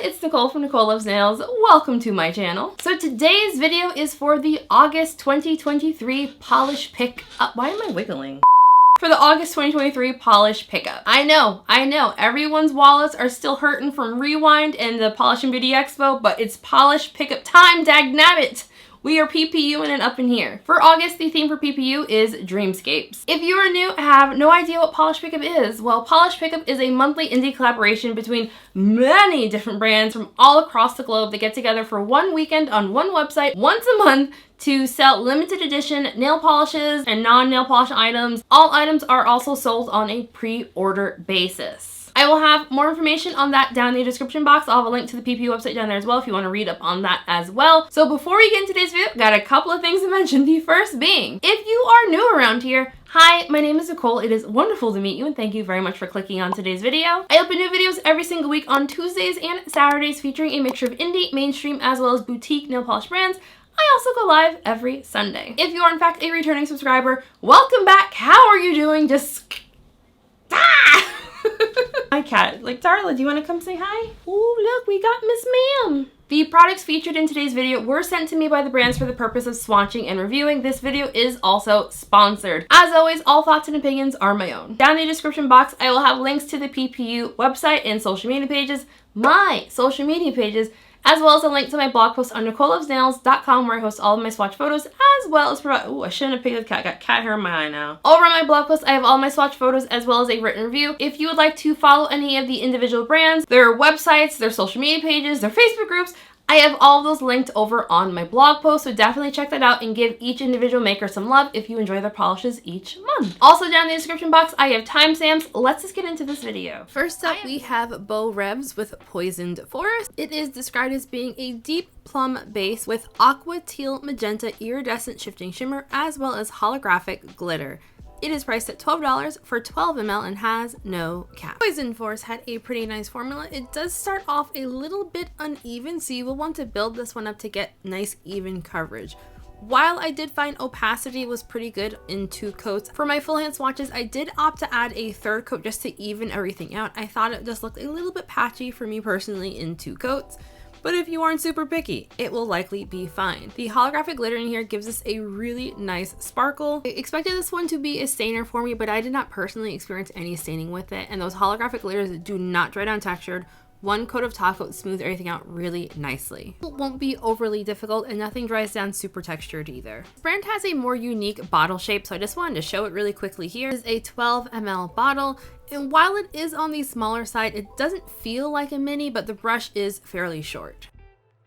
it's Nicole from Nicole Loves Nails. Welcome to my channel. So today's video is for the August 2023 polish pick up. Why am I wiggling? For the August 2023 polish pickup. I know, everyone's wallets are still hurting from Rewind and the Polish and Beauty Expo, but it's polish pickup time, dagnabbit! We are PPUing it up in here. For August, the theme for PPU is Dreamscapes. If you are new, have no idea what Polish Pickup is, well, Polish Pickup is a monthly indie collaboration between many different brands from all across the globe that get together for one weekend on one website once a month to sell limited edition nail polishes and non-nail polish items. All items are also sold on a pre-order basis. I will have more information on that down in the description box. I'll have a link to the PPU website down there as well if you want to read up on that as well. So before we get into today's video, got a couple of things to mention. The first being, if you are new around here, hi, my name is Nicole. It is wonderful to meet you and thank you very much for clicking on today's video. I open new videos every single week on Tuesdays and Saturdays featuring a mixture of indie, mainstream, as well as boutique nail polish brands. I also go live every Sunday. If you are in fact a returning subscriber, welcome back. How are you doing? Just my cat, like, Darla, do you want to come say hi? Oh, look, we got Miss Ma'am. The products featured in today's video were sent to me by the brands for the purpose of swatching and reviewing. This video is also sponsored. As always, all thoughts and opinions are my own. Down in the description box, I will have links to the PPU website and social media pages, my social media pages, as well as a link to my blog post on NicoleLovesNails.com where I host all of my swatch photos, as well as provide— ooh, I shouldn't have picked the cat. I got cat hair in my eye now. Over on my blog post, I have all my swatch photos as well as a written review. If you would like to follow any of the individual brands, their websites, their social media pages, their Facebook groups, I have all of those linked over on my blog post, so definitely check that out and give each individual maker some love if you enjoy their polishes each month. Also down in the description box, I have timestamps. Let's just get into this video. First up, we have Beaux Reves with Poisoned Forest. It is described as being a deep plum base with aqua, teal, magenta, iridescent shifting shimmer, as well as holographic glitter. It is priced at $12 for 12 ml and has no cap. Poisoned Forest had a pretty nice formula. It does start off a little bit uneven, so you will want to build this one up to get nice even coverage. While I did find opacity was pretty good in 2 coats, for my full hand swatches, I did opt to add a 3rd coat just to even everything out. I thought it just looked a little bit patchy for me personally in 2 coats. But if you aren't super picky, it will likely be fine. The holographic glitter in here gives us a really nice sparkle. I expected this one to be a stainer for me, but I did not personally experience any staining with it. And those holographic glitters do not dry down textured. 1 coat of top coat smooths everything out really nicely. It won't be overly difficult and nothing dries down super textured either. This brand has a more unique bottle shape, so I just wanted to show it really quickly here. This is a 12 ml bottle. And while it is on the smaller side, it doesn't feel like a mini, but the brush is fairly short.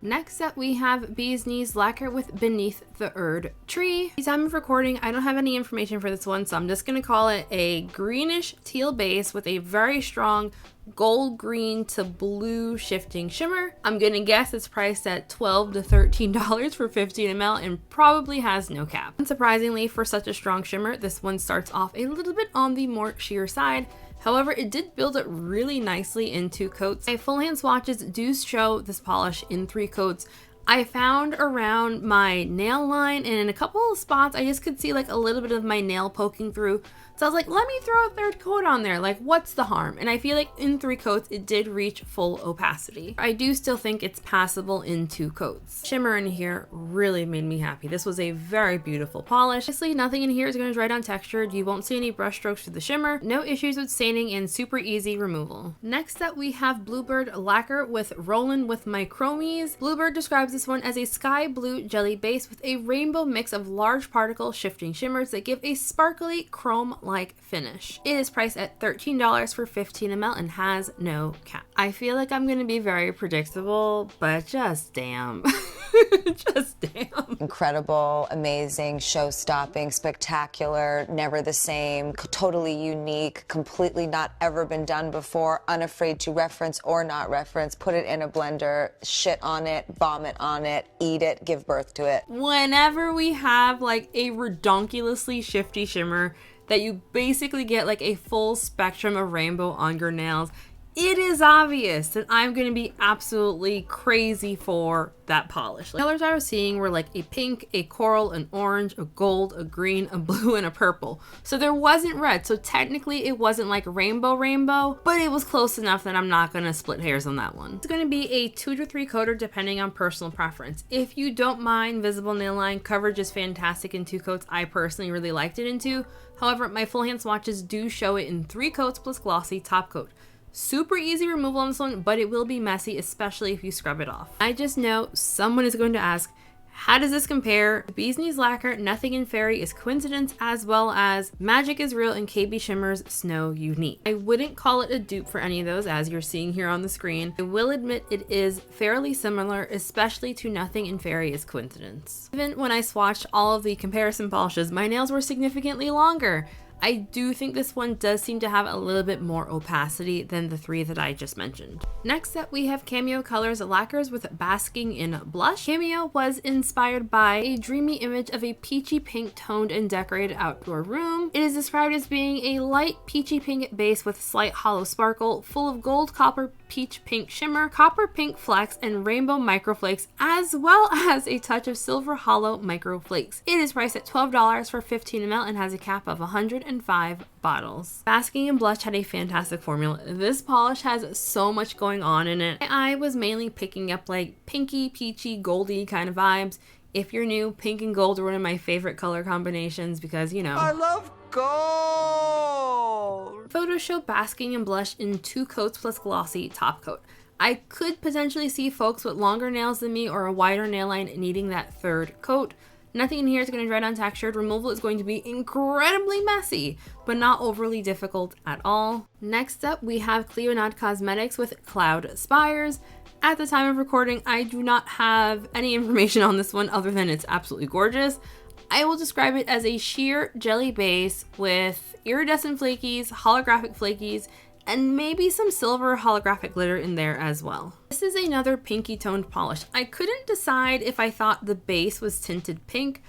Next up, we have Beaux Reves Lacquer with Beneath the Erd Tree. At the time of recording, I don't have any information for this one, so I'm just gonna call it a greenish teal base with a very strong gold green to blue shifting shimmer. I'm gonna guess it's priced at $12 to $13 for 15 ml and probably has no cap. Unsurprisingly, for such a strong shimmer, this one starts off a little bit on the more sheer side. However, it did build it really nicely in 2 coats. My full hand swatches do show this polish in 3 coats. I found around my nail line and in a couple of spots, I just could see like a little bit of my nail poking through. So I was like, let me throw a 3rd coat on there. Like, what's the harm? And I feel like in 3 coats, it did reach full opacity. I do still think it's passable in 2 coats. Shimmer in here really made me happy. This was a very beautiful polish. Obviously, nothing in here is going to dry down textured. You won't see any brush strokes through the shimmer. No issues with staining and super easy removal. Next up, we have Bluebird Lacquer with Rollin' with My Chromies. Bluebird describes this one as a sky blue jelly base with a rainbow mix of large particle shifting shimmers that give a sparkly chrome-like finish. It is priced at $13 for 15 ml and has no cap. I feel like I'm gonna be very predictable, but just damn. Just damn. Incredible, amazing, show-stopping, spectacular, never the same, totally unique, completely not ever been done before, unafraid to reference or not reference, put it in a blender, shit on it, vomit on it, eat it, give birth to it. Whenever we have like a redonkulously shifty shimmer that you basically get like a full spectrum of rainbow on your nails, it is obvious that I'm going to be absolutely crazy for that polish. The colors I was seeing were like a pink, a coral, an orange, a gold, a green, a blue, and a purple. So there wasn't red. So technically it wasn't like rainbow, but it was close enough that I'm not going to split hairs on that one. It's going to be a 2 to 3 coater depending on personal preference. If you don't mind visible nail line, coverage is fantastic in 2 coats. I personally really liked it in 2. However, my full hand swatches do show it in 3 coats plus glossy top coat. Super easy removal on this one, but it will be messy, especially if you scrub it off. I just know someone is going to ask, how does this compare? Beaux Reves Lacquer, Nothing in Fairy is Coincidence, as well as Magic is Real and KBShimmer's Snow Unique. I wouldn't call it a dupe for any of those, as you're seeing here on the screen. I will admit it is fairly similar, especially to Nothing in Fairy is Coincidence. Even when I swatched all of the comparison polishes, my nails were significantly longer. I do think this one does seem to have a little bit more opacity than the 3 that I just mentioned. Next up, we have Cameo Colors Lacquers with Basking in Blush. Cameo was inspired by a dreamy image of a peachy pink toned and decorated outdoor room. It is described as being a light peachy pink base with slight hollow sparkle, full of gold, copper, peach pink shimmer, copper pink flecks, and rainbow microflakes, as well as a touch of silver hollow microflakes. It is priced at $12 for 15 ml and has a cap of 105 bottles. Basking in Blush had a fantastic formula. This polish has so much going on in it. I was mainly picking up like pinky, peachy, goldy kind of vibes. If you're new, pink and gold are one of my favorite color combinations because, you know, I love gold! Photos show Basking in Blush in 2 coats plus glossy top coat. I could potentially see folks with longer nails than me or a wider nail line needing that 3rd coat. Nothing in here is going to dry down textured. Removal is going to be incredibly messy, but not overly difficult at all. Next up, we have Clionadh Cosmetics with Cloud Spires. At the time of recording, I do not have any information on this one other than it's absolutely gorgeous. I will describe it as a sheer jelly base with iridescent flakies, holographic flakies, and maybe some silver holographic glitter in there as well. This is another pinky toned polish. I couldn't decide if I thought the base was tinted pink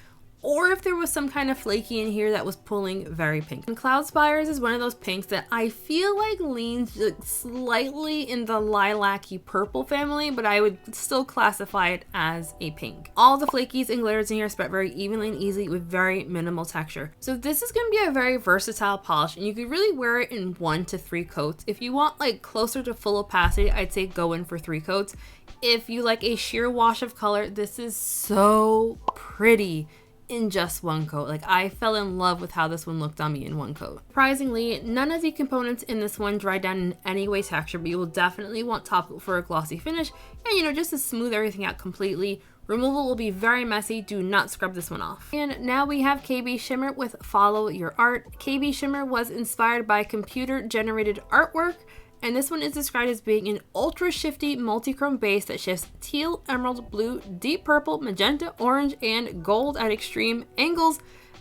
or if there was some kind of flaky in here that was pulling very pink. And Cloud Spires is one of those pinks that I feel like leans slightly in the lilac-y purple family, but I would still classify it as a pink. All the flakies and glitters in here are spread very evenly and easily with very minimal texture. So this is going to be a very versatile polish, and you could really wear it in 1 to 3 coats. If you want like closer to full opacity, I'd say go in for 3 coats. If you like a sheer wash of color, this is so pretty in just 1 coat. Like, I fell in love with how this one looked on me in 1 coat. Surprisingly, none of the components in this one dry down in any way texture, but you will definitely want top coat for a glossy finish and, you know, just to smooth everything out completely. Removal will be very messy. Do not scrub this one off. And now we have KBShimmer with Follow Your Art. KBShimmer was inspired by computer generated artwork, and this one is described as being an ultra shifty multi-chrome base that shifts teal, emerald, blue, deep purple, magenta, orange, and gold at extreme angles,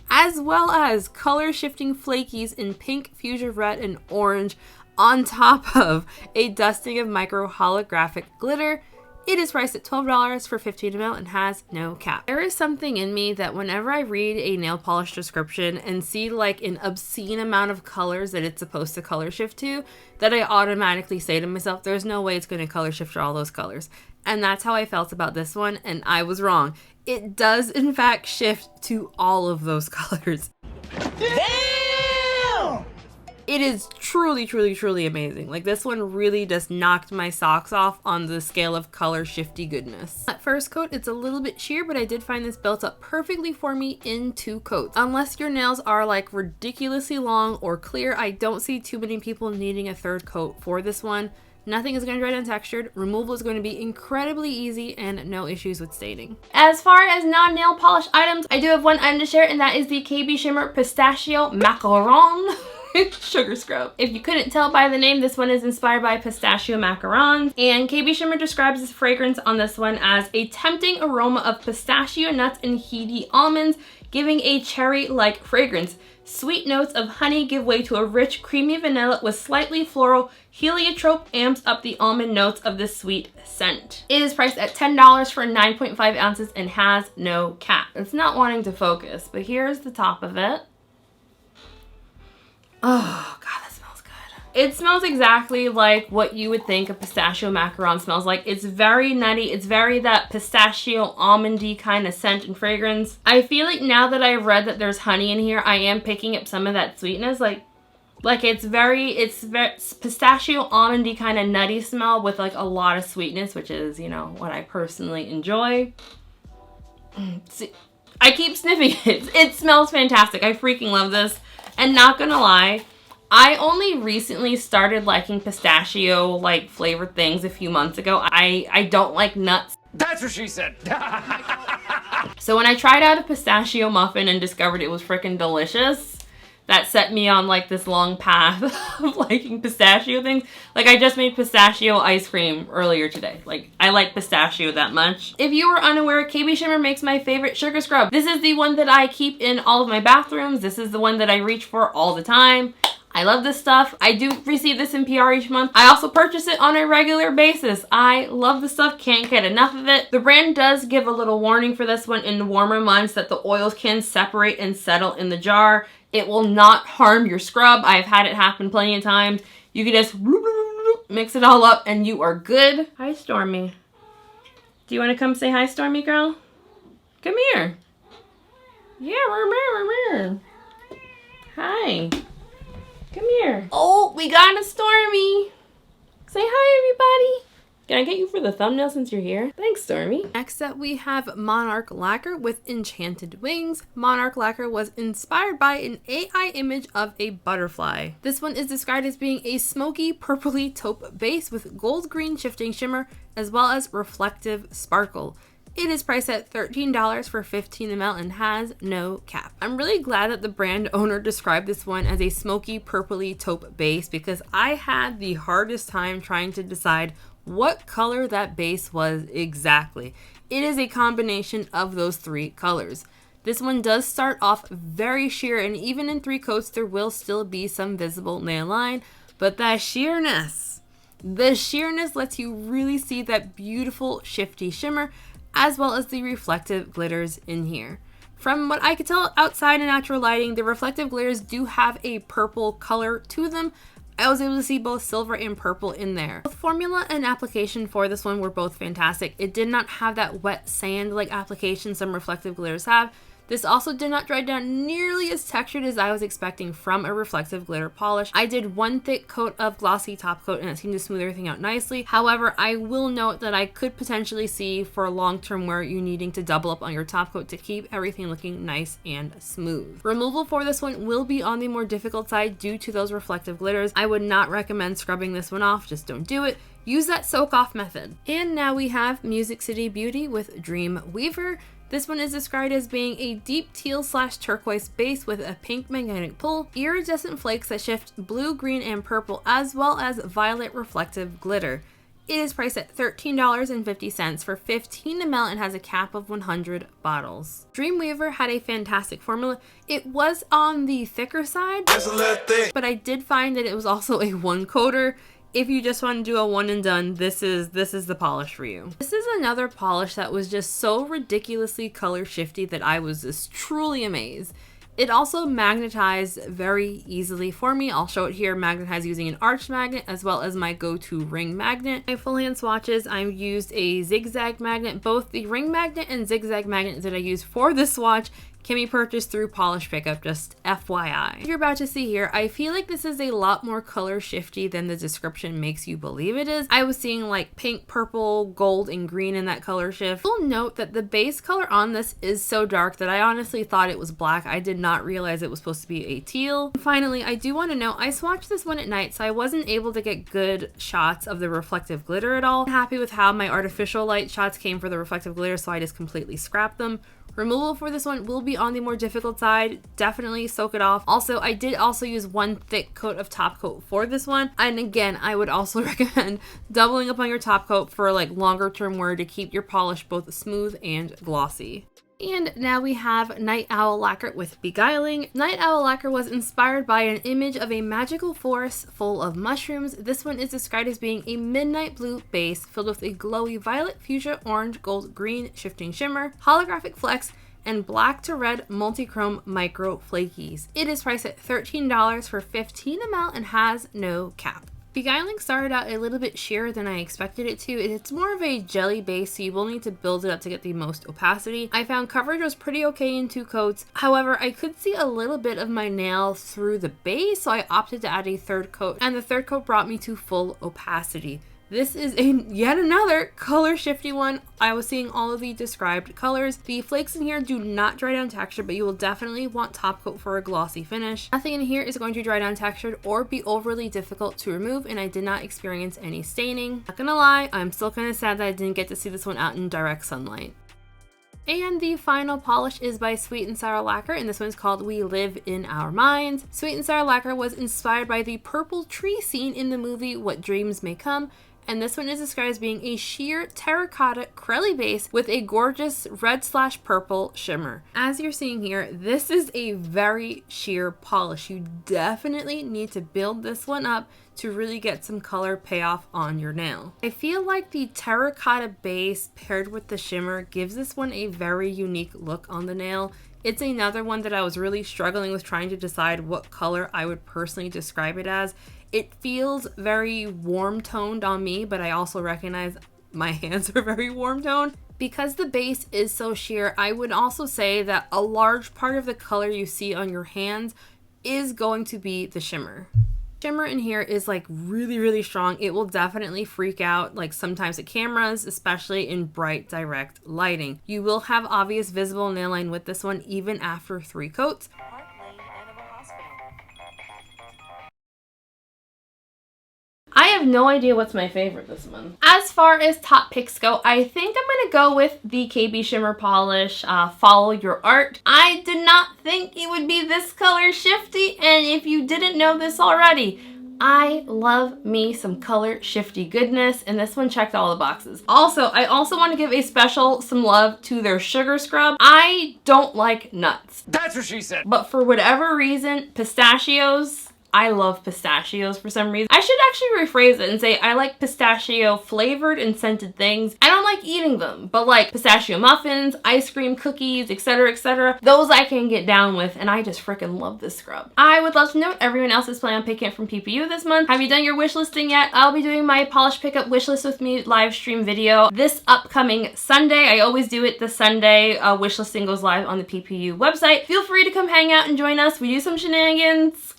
as well as color shifting flakies in pink, fuchsia red, and orange on top of a dusting of micro holographic glitter. It is priced at $12 for 15 ml and has no cap. There is something in me that whenever I read a nail polish description and see like an obscene amount of colors that it's supposed to color shift to, that I automatically say to myself, there's no way it's going to color shift to all those colors. And that's how I felt about this one, and I was wrong. It does in fact shift to all of those colors. Damn! It is truly, truly, truly amazing. Like, this one really just knocked my socks off on the scale of color shifty goodness. At first coat, it's a little bit sheer, but I did find this built up perfectly for me in 2 coats. Unless your nails are like ridiculously long or clear, I don't see too many people needing a 3rd coat for this one. Nothing is going to dry down textured. Removal is going to be incredibly easy and no issues with staining. As far as non-nail polish items, I do have one item to share, and that is the KBShimmer Pistachio Macaron Sugar Scrub. If you couldn't tell by the name, this one is inspired by pistachio macarons, and KBShimmer describes this fragrance on this one as a tempting aroma of pistachio nuts and heady almonds, giving a cherry-like fragrance. Sweet notes of honey give way to a rich, creamy vanilla with slightly floral heliotrope amps up the almond notes of this sweet scent. It is priced at $10 for 9.5 ounces and has no cap. It's not wanting to focus, but here's the top of it. Oh, God, that smells good. It smells exactly like what you would think a pistachio macaron smells like. It's very nutty. It's very that pistachio almondy kind of scent and fragrance. I feel like now that I've read that there's honey in here, I am picking up some of that sweetness. Like it's very pistachio almondy kind of nutty smell with like a lot of sweetness, which is, you know, what I personally enjoy. See, I keep sniffing it. It smells fantastic. I freaking love this. And not gonna lie, I only recently started liking pistachio like flavored things a few months ago. I don't like nuts. That's what she said. So when I tried out a pistachio muffin and discovered it was freaking delicious, that set me on like this long path of liking pistachio things. Like I just made pistachio ice cream earlier today. Like I like pistachio that much. If you were unaware, KBShimmer makes my favorite sugar scrub. This is the one that I keep in all of my bathrooms. This is the one that I reach for all the time. I love this stuff. I do receive this in PR each month. I also purchase it on a regular basis. I love this stuff, can't get enough of it. The brand does give a little warning for this one in the warmer months that the oils can separate and settle in the jar. It will not harm your scrub. I've had it happen plenty of times. You can just mix it all up and you are good. Hi, Stormy. Do you want to come say hi, Stormy girl? Come here. Yeah, hi. Come here. Oh, we got a Stormy. Say hi, everybody. Can I get you for the thumbnail since you're here? Thanks, Stormy. Next up, we have Monarch Lacquer with Enchanted Wings. Monarch Lacquer was inspired by an AI image of a butterfly. This one is described as being a smoky, purpley taupe base with gold green shifting shimmer, as well as reflective sparkle. It is priced at $13 for 15 ml and has no cap. I'm really glad that the brand owner described this one as a smoky, purpley taupe base because I had the hardest time trying to decide what color that base was exactly. It is a combination of those three colors. This one does start off very sheer, and even in 3 coats there will still be some visible nail line, but that sheerness, the sheerness lets you really see that beautiful shifty shimmer as well as the reflective glitters in here. From what I could tell outside in natural lighting, the reflective glitters do have a purple color to them. I was able to see both silver and purple in there. Both formula and application for this one were both fantastic. It did not have that wet sand-like application some reflective glitters have. This also did not dry down nearly as textured as I was expecting from a reflective glitter polish. I did 1 thick coat of glossy top coat and it seemed to smooth everything out nicely. However, I will note that I could potentially see for long-term wear you needing to double up on your top coat to keep everything looking nice and smooth. Removal for this one will be on the more difficult side due to those reflective glitters. I would not recommend scrubbing this one off, just don't do it. Use that soak off method. And now we have Music City Beauty with Dreamweaver. This one is described as being a deep teal/turquoise base with a pink magnetic pull, iridescent flakes that shift blue, green, and purple, as well as violet reflective glitter. It is priced at $13.50 for 15 ml and has a cap of 100 bottles. Dreamweaver had a fantastic formula. It was on the thicker side, but I did find that it was also a 1-coater. If you just want to do a one and done, this is the polish for you. This is another polish that was just so ridiculously color shifty that I was just truly amazed. It also magnetized very easily for me. I'll show it here, magnetized using an arch magnet as well as my go-to ring magnet. My full hand swatches, I used a zigzag magnet. Both the ring magnet and zigzag magnet that I used for this swatch can be purchased through polish pickup, just FYI. You're about to see here, I feel like this is a lot more color shifty than the description makes you believe it is. I was seeing like pink, purple, gold, and green in that color shift. You'll note that the base color on this is so dark that I honestly thought it was black. I did not realize it was supposed to be a teal. Finally, I do want to note, I swatched this one at night, so I wasn't able to get good shots of the reflective glitter at all. I'm happy with how my artificial light shots came for the reflective glitter, so I just completely scrapped them. Removal for this one will be on the more difficult side. Definitely soak it off. Also, I did also use 1 thick coat of top coat for this one. And again, I would also recommend doubling up on your top coat for like longer term wear to keep your polish both smooth and glossy. And now we have Night Owl Lacquer with Beguiling. Night Owl Lacquer was inspired by an image of a magical forest full of mushrooms. This one is described as being a midnight blue base filled with a glowy violet, fuchsia, orange, gold, green shifting shimmer, holographic flecks, and black to red multi-chrome micro flakies. It is priced at $13 for 15 ml and has no cap. Beguiling started out a little bit sheerer than I expected it to. It's more of a jelly base, so you will need to build it up to get the most opacity. I found coverage was pretty okay in 2 coats. However, I could see a little bit of my nail through the base, so I opted to add a 3rd coat, and the 3rd coat brought me to full opacity. This is yet another color shifty one. I was seeing all of the described colors. The flakes in here do not dry down texture, but you will definitely want top coat for a glossy finish. Nothing in here is going to dry down textured or be overly difficult to remove, and I did not experience any staining. Not gonna lie, I'm still kind of sad that I didn't get to see this one out in direct sunlight. And the final polish is by Sweet and Sour Lacquer, and this one's called We Live in Our Minds. Sweet and Sour Lacquer was inspired by the purple tree scene in the movie What Dreams May Come, and this one is described as being a sheer terracotta crelly base with a gorgeous red/purple shimmer. As you're seeing here, this is a very sheer polish. You definitely need to build this one up to really get some color payoff on your nail. I feel like the terracotta base paired with the shimmer gives this one a very unique look on the nail. It's another one that I was really struggling with trying to decide what color I would personally describe it as. It feels very warm toned on me, but I also recognize my hands are very warm toned. Because the base is so sheer, I would also say that a large part of the color you see on your hands is going to be the shimmer. Shimmer in here is like really strong. It will definitely freak out like sometimes at cameras, especially in bright direct lighting. You will have obvious visible nail line with this one even after 3 coats. I have no idea what's my favorite this month. As far as top picks go, I think I'm gonna go with the KBShimmer polish, Follow Your Art. I did not think it would be this color shifty, and if you didn't know this already, I love me some color shifty goodness, and this one checked all the boxes. Also, I also want to give some love to their sugar scrub. I don't like nuts. That's what she said. But for whatever reason, pistachios, I love pistachios for some reason. I should actually rephrase it and say I like pistachio flavored and scented things. I don't like eating them, but like pistachio muffins, ice cream, cookies, etc., those I can get down with, and I just freaking love this scrub. I would love to know everyone else is planning on picking it from PPU this month. Have you done your wish listing yet? I'll be doing my polish pickup wish list with me live stream video this upcoming Sunday. I always do it this Sunday. Wish listing goes live on the PPU website. Feel free to come hang out and join us. We do some shenanigans.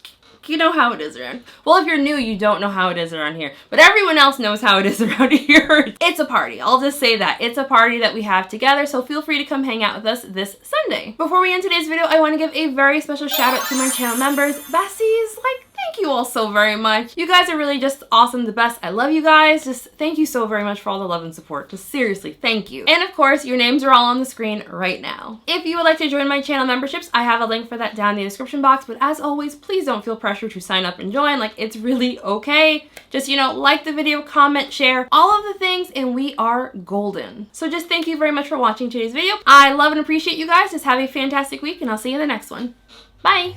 You know how it is around. Well, if you're new, you don't know how it is around here, but everyone else knows how it is around here. It's a party. I'll just say that. It's a party that we have together, so feel free to come hang out with us this Sunday. Before we end today's video, I want to give a very special shout out to my channel members. Besties, thank you all so very much. You guys are really just awesome, the best. I love you guys. Just thank you so very much for all the love and support. Just seriously, thank you. And of course, your names are all on the screen right now. If you would like to join my channel memberships, I have a link for that down in the description box, but as always, please don't feel pressure to sign up and join. It's really okay. Just, like the video, comment, share, all of the things, and we are golden. So just thank you very much for watching today's video. I love and appreciate you guys. Just have a fantastic week, and I'll see you in the next one. Bye.